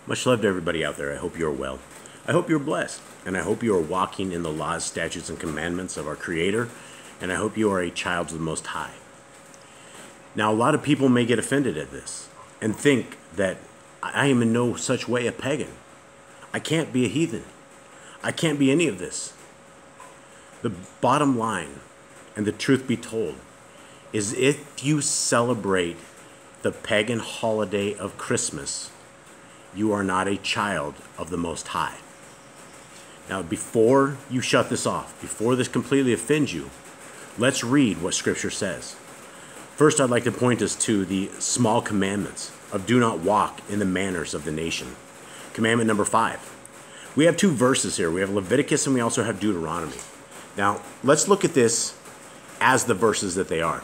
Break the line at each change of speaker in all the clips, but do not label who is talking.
Much love to everybody out there. I hope you're well. I hope you're blessed. And I hope you are walking in the laws, statutes, and commandments of our Creator. And I hope you are a child of the Most High. Now, a lot of people may get offended at this and think that I am in no such way a pagan. I can't be a heathen. I can't be any of this. The bottom line, and the truth be told, is if you celebrate the pagan holiday of Christmas, you are not a child of the Most High. Now, before you shut this off, before this completely offends you, let's read what Scripture says. First, I'd like to point us to the small commandments of do not walk in the manners of the nation. Commandment number 5. We have two verses here. We have Leviticus and we also have Deuteronomy. Now, let's look at this as the verses that they are.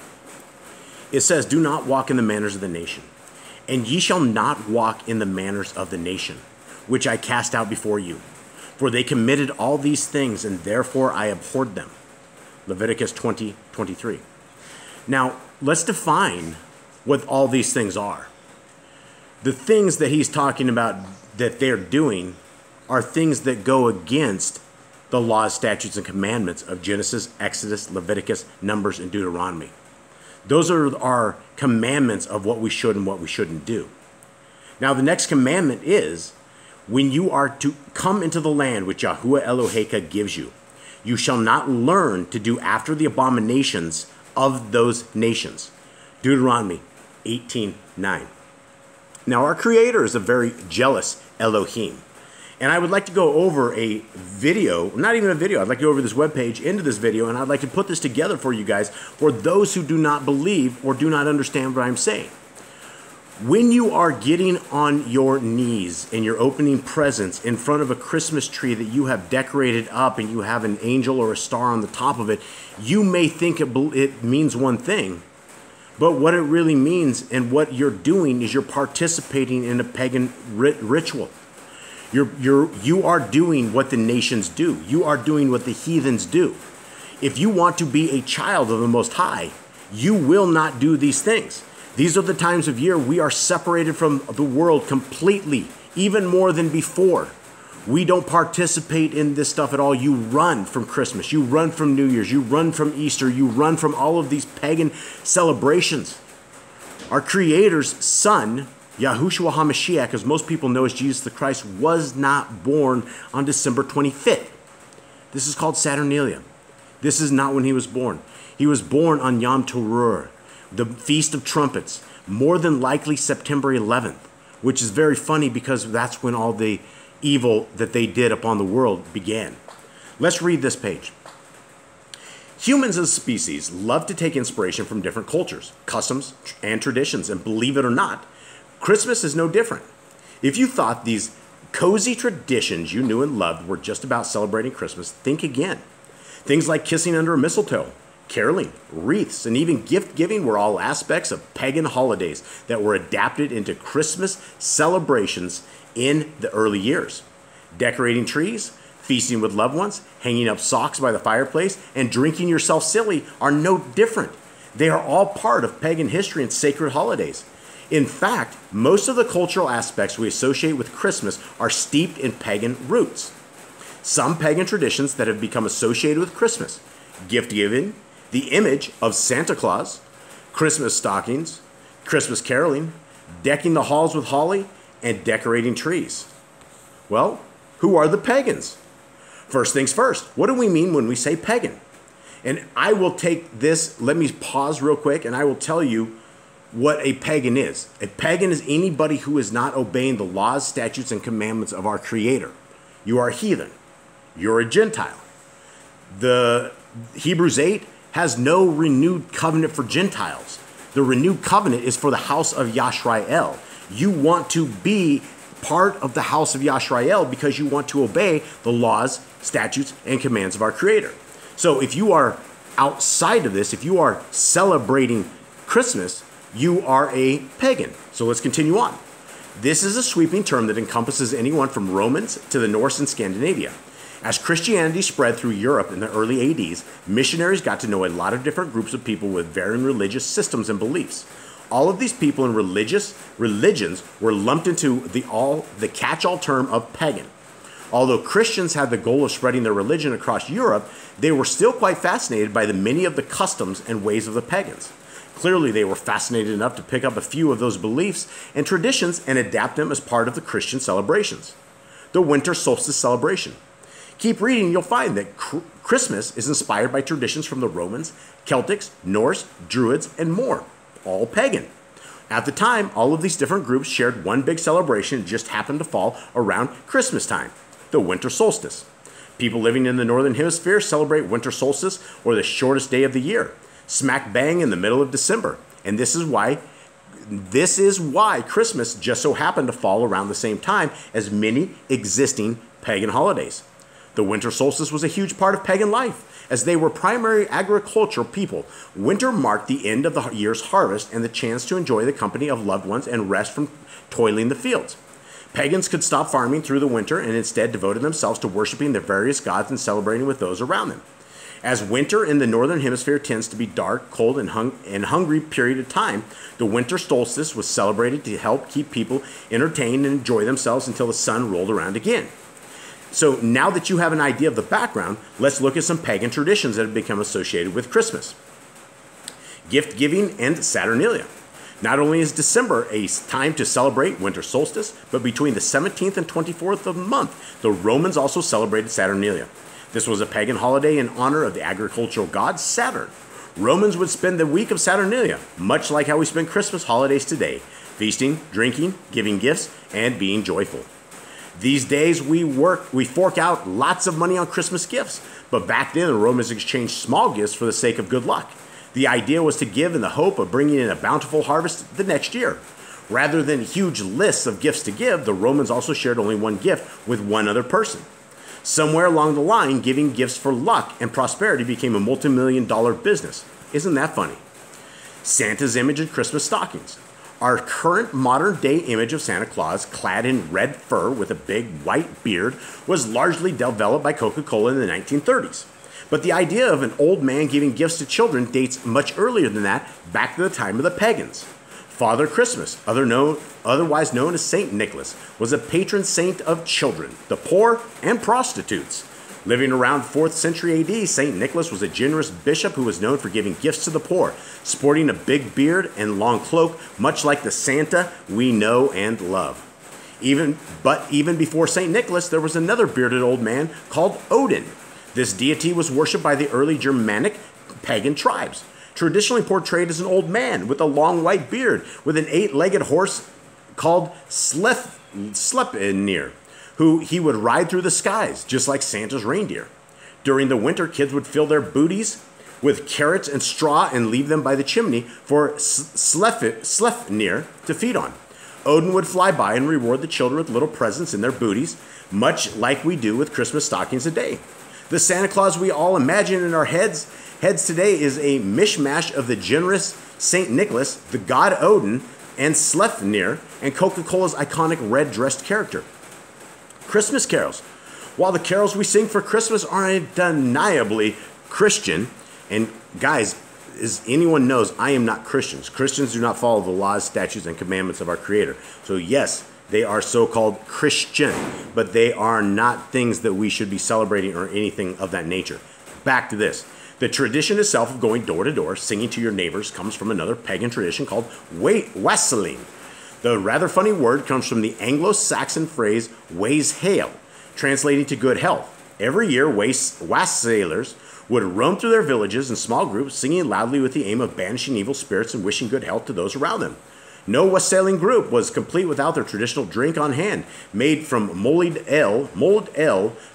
It says, do not walk in the manners of the nation. And ye shall not walk in the manners of the nation, which I cast out before you. For they committed all these things, and therefore I abhorred them. Leviticus 20:23. Now, let's define what all these things are. The things that he's talking about that they're doing are things that go against the laws, statutes, and commandments of Genesis, Exodus, Leviticus, Numbers, and Deuteronomy. Those are our commandments of what we should and what we shouldn't do. Now, the next commandment is, when you are to come into the land which Yahuwah Eloheka gives you, you shall not learn to do after the abominations of those nations. Deuteronomy 18:9. Now, our Creator is a very jealous Elohim. And I would like to go over a video, not even a video, I'd like to go over this webpage into this video, and I'd like to put this together for you guys, for those who do not believe or do not understand what I'm saying. When you are getting on your knees and you're opening presents in front of a Christmas tree that you have decorated up and you have an angel or a star on the top of it, you may think it means one thing, but what it really means and what you're doing is you're participating in a pagan ritual. You are doing what the nations do. You are doing what the heathens do. If you want to be a child of the Most High, you will not do these things. These are the times of year we are separated from the world completely, even more than before. We don't participate in this stuff at all. You run from Christmas. You run from New Year's. You run from Easter. You run from all of these pagan celebrations. Our Creator's Son, Yahushua HaMashiach, as most people know as Jesus the Christ, was not born on December 25th. This is called Saturnalia. This is not when he was born. He was born on Yom Teruah, the Feast of Trumpets, more than likely September 11th, which is very funny because that's when all the evil that they did upon the world began. Let's read this page. Humans as a species love to take inspiration from different cultures, customs, and traditions, and believe it or not, Christmas is no different. If you thought these cozy traditions you knew and loved were just about celebrating Christmas, think again. Things like kissing under a mistletoe, caroling, wreaths, and even gift giving were all aspects of pagan holidays that were adapted into Christmas celebrations in the early years. Decorating trees, feasting with loved ones, hanging up socks by the fireplace, and drinking yourself silly are no different. They are all part of pagan history and sacred holidays. In fact, most of the cultural aspects we associate with Christmas are steeped in pagan roots. Some pagan traditions that have become associated with Christmas: gift giving, the image of Santa Claus, Christmas stockings, Christmas caroling, decking the halls with holly, and decorating trees. Well, who are the pagans? First things first, what do we mean when we say pagan? And I will take this, let me pause real quick, and I will tell you what a pagan is. A pagan is anybody who is not obeying the laws, statutes, and commandments of our Creator. You are a heathen. You're a Gentile. The Hebrews 8 has no renewed covenant for Gentiles. The renewed covenant is for the house of Yashrael. You want to be part of the house of Yashrael because you want to obey the laws, statutes, and commands of our Creator. So if you are outside of this, if you are celebrating Christmas, you are a pagan. So let's continue on. This is a sweeping term that encompasses anyone from Romans to the Norse and Scandinavia. As Christianity spread through Europe in the early ADs, missionaries got to know a lot of different groups of people with varying religious systems and beliefs. All of these people in religions were lumped into the catch-all term of pagan. Although Christians had the goal of spreading their religion across Europe, they were still quite fascinated by the many of the customs and ways of the pagans. Clearly, they were fascinated enough to pick up a few of those beliefs and traditions and adapt them as part of the Christian celebrations. The winter solstice celebration. Keep reading, you'll find that Christmas is inspired by traditions from the Romans, Celtics, Norse, Druids, and more, all pagan. At the time, all of these different groups shared one big celebration that just happened to fall around Christmas time, the winter solstice. People living in the northern hemisphere celebrate winter solstice, or the shortest day of the year, smack bang in the middle of December. And this is why Christmas just so happened to fall around the same time as many existing pagan holidays. The winter solstice was a huge part of pagan life, as they were primary agricultural people. Winter marked the end of the year's harvest and the chance to enjoy the company of loved ones and rest from toiling the fields. Pagans could stop farming through the winter and instead devoted themselves to worshiping their various gods and celebrating with those around them. As winter in the northern hemisphere tends to be dark, cold, and hungry period of time, the winter solstice was celebrated to help keep people entertained and enjoy themselves until the sun rolled around again. So now that you have an idea of the background, let's look at some pagan traditions that have become associated with Christmas. Gift giving and Saturnalia. Not only is December a time to celebrate winter solstice, but between the 17th and 24th of the month, the Romans also celebrated Saturnalia. This was a pagan holiday in honor of the agricultural god Saturn. Romans would spend the week of Saturnalia, much like how we spend Christmas holidays today, feasting, drinking, giving gifts, and being joyful. These days we fork out lots of money on Christmas gifts, but back then the Romans exchanged small gifts for the sake of good luck. The idea was to give in the hope of bringing in a bountiful harvest the next year. Rather than huge lists of gifts to give, the Romans also shared only one gift with one other person. Somewhere along the line, giving gifts for luck and prosperity became a multi-million-dollar business. Isn't that funny? Santa's image in Christmas stockings. Our current modern-day image of Santa Claus, clad in red fur with a big white beard, was largely developed by Coca-Cola in the 1930s. But the idea of an old man giving gifts to children dates much earlier than that, back to the time of the pagans. Father Christmas, otherwise known as Saint Nicholas, was a patron saint of children, the poor, and prostitutes. Living around 4th century AD, St. Nicholas was a generous bishop who was known for giving gifts to the poor, sporting a big beard and long cloak, much like the Santa we know and love. Even before St. Nicholas, there was another bearded old man called Odin. This deity was worshipped by the early Germanic pagan tribes, traditionally portrayed as an old man with a long white beard with an 8-legged horse called Sleipnir, who he would ride through the skies, just like Santa's reindeer. During the winter, kids would fill their booties with carrots and straw and leave them by the chimney for Sleipnir to feed on. Odin would fly by and reward the children with little presents in their booties, much like we do with Christmas stockings today. The Santa Claus we all imagine in our heads today is a mishmash of the generous St. Nicholas, the god Odin, and Sleipnir, and Coca-Cola's iconic red-dressed character. Christmas carols. While the carols we sing for Christmas are undeniably Christian, and guys, as anyone knows, I am not Christians. Christians do not follow the laws, statutes, and commandments of our Creator. So yes, they are so-called Christian, but they are not things that we should be celebrating or anything of that nature. Back to this. The tradition itself of going door to door, singing to your neighbors, comes from another pagan tradition called wassailing. The rather funny word comes from the Anglo-Saxon phrase ways hail, translating to good health. Every year, wassailers would roam through their villages in small groups, singing loudly with the aim of banishing evil spirits and wishing good health to those around them. No wassailing group was complete without their traditional drink on hand, made from mulled ale,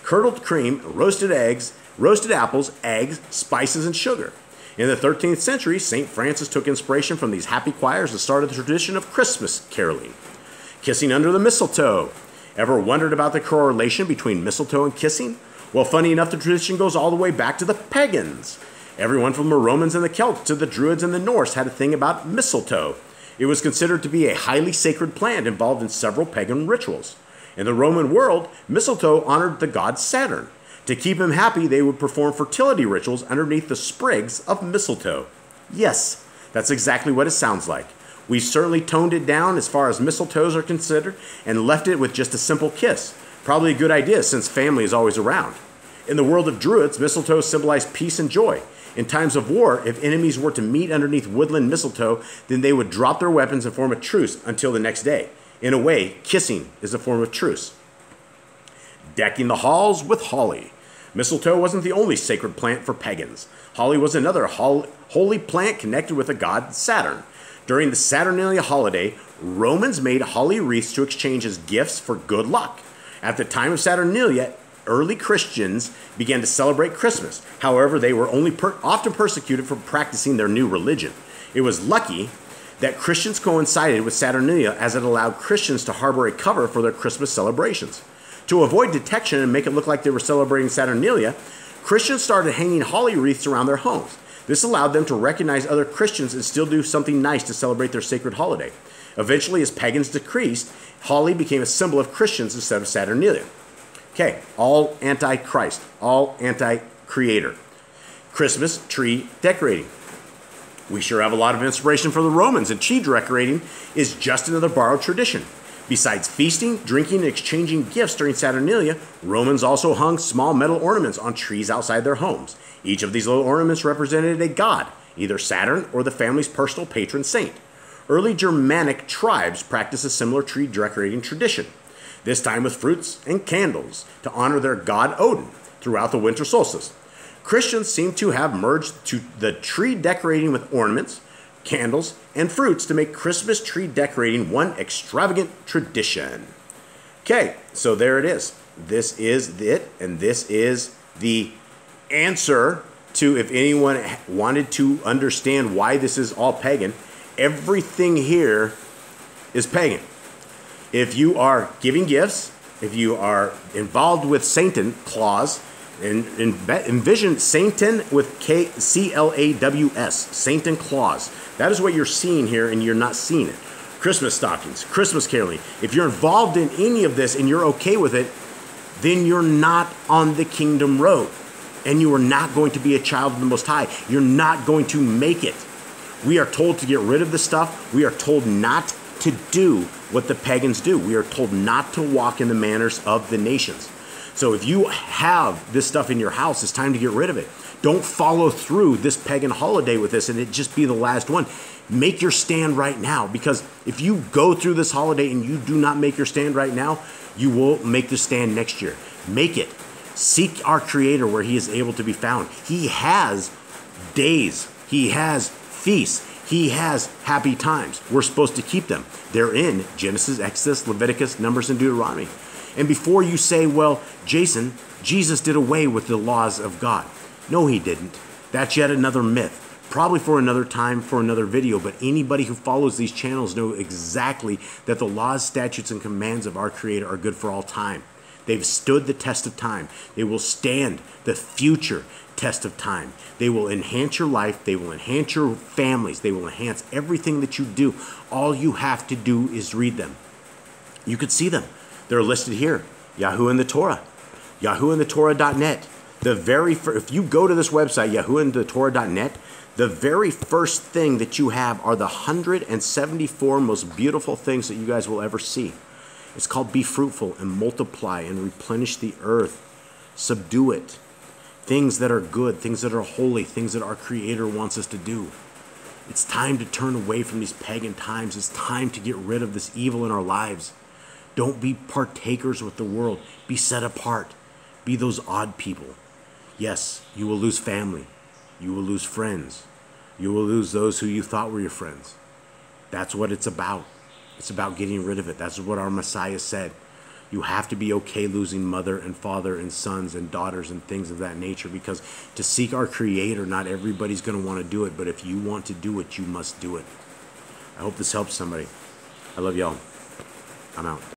curdled cream, roasted apples, eggs, spices, and sugar. In the 13th century, St. Francis took inspiration from these happy choirs and started the tradition of Christmas caroling. Kissing under the mistletoe. Ever wondered about the correlation between mistletoe and kissing? Well, funny enough, the tradition goes all the way back to the pagans. Everyone from the Romans and the Celts to the Druids and the Norse had a thing about mistletoe. It was considered to be a highly sacred plant involved in several pagan rituals. In the Roman world, mistletoe honored the god Saturn. To keep him happy, they would perform fertility rituals underneath the sprigs of mistletoe. Yes, that's exactly what it sounds like. We certainly toned it down as far as mistletoes are considered and left it with just a simple kiss. Probably a good idea since family is always around. In the world of Druids, mistletoe symbolized peace and joy. In times of war, if enemies were to meet underneath woodland mistletoe, then they would drop their weapons and form a truce until the next day. In a way, kissing is a form of truce. Decking the halls with holly. Mistletoe wasn't the only sacred plant for pagans. Holly was another holy plant connected with the god Saturn. During the Saturnalia holiday, Romans made holly wreaths to exchange as gifts for good luck. At the time of Saturnalia, early Christians began to celebrate Christmas. However, they were only often persecuted for practicing their new religion. It was lucky that Christians coincided with Saturnalia, as it allowed Christians to harbor a cover for their Christmas celebrations. To avoid detection and make it look like they were celebrating Saturnalia, Christians started hanging holly wreaths around their homes. This allowed them to recognize other Christians and still do something nice to celebrate their sacred holiday. Eventually, as pagans decreased, holly became a symbol of Christians instead of Saturnalia. Okay, all anti-Christ, all anti-creator. Christmas tree decorating. We sure have a lot of inspiration from the Romans, and tree decorating is just another borrowed tradition. Besides feasting, drinking, and exchanging gifts during Saturnalia, Romans also hung small metal ornaments on trees outside their homes. Each of these little ornaments represented a god, either Saturn or the family's personal patron saint. Early Germanic tribes practiced a similar tree decorating tradition, this time with fruits and candles to honor their god Odin throughout the winter solstice. Christians seem to have merged to the tree decorating with ornaments, candles, and fruits to make Christmas tree decorating one extravagant tradition. Okay, so there it is. This is it, and this is the answer to, if anyone wanted to understand why this is all pagan, everything here is pagan. If you are giving gifts, if you are involved with Satan Claus, and envision Satan with C-L-A-W-S, Satan Claus. That is what you're seeing here, and you're not seeing it. Christmas stockings, Christmas caroling. If you're involved in any of this and you're okay with it, then you're not on the kingdom road, and you are not going to be a child of the Most High. You're not going to make it. We are told to get rid of this stuff. We are told not to do what the pagans do. We are told not to walk in the manners of the nations. So if you have this stuff in your house, it's time to get rid of it. Don't follow through this pagan holiday with this and it just be the last one. Make your stand right now, because if you go through this holiday and you do not make your stand right now, you will make the stand next year. Make it. Seek our Creator where He is able to be found. He has days. He has feasts. He has happy times. We're supposed to keep them. They're in Genesis, Exodus, Leviticus, Numbers, and Deuteronomy. And before you say, well, Jason, Jesus did away with the laws of God. No, He didn't. That's yet another myth. Probably for another time, for another video, but anybody who follows these channels know exactly that the laws, statutes, and commands of our Creator are good for all time. They've stood the test of time. They will stand the future test of time. They will enhance your life. They will enhance your families. They will enhance everything that you do. All you have to do is read them. You could see them. They're listed here. Yahuwah and the Torah. YahuwahandTheTorah.net. If you go to this website, YahuwahandTheTorah.net, the very first thing that you have are the 174 most beautiful things that you guys will ever see. It's called Be Fruitful and Multiply and Replenish the Earth. Subdue it. Things that are good, things that are holy, things that our Creator wants us to do. It's time to turn away from these pagan times. It's time to get rid of this evil in our lives. Don't be partakers with the world. Be set apart. Be those odd people. Yes, you will lose family. You will lose friends. You will lose those who you thought were your friends. That's what it's about. It's about getting rid of it. That's what our Messiah said. You have to be okay losing mother and father and sons and daughters and things of that nature, because to seek our Creator, not everybody's going to want to do it, but if you want to do it, you must do it. I hope this helps somebody. I love y'all. I'm out.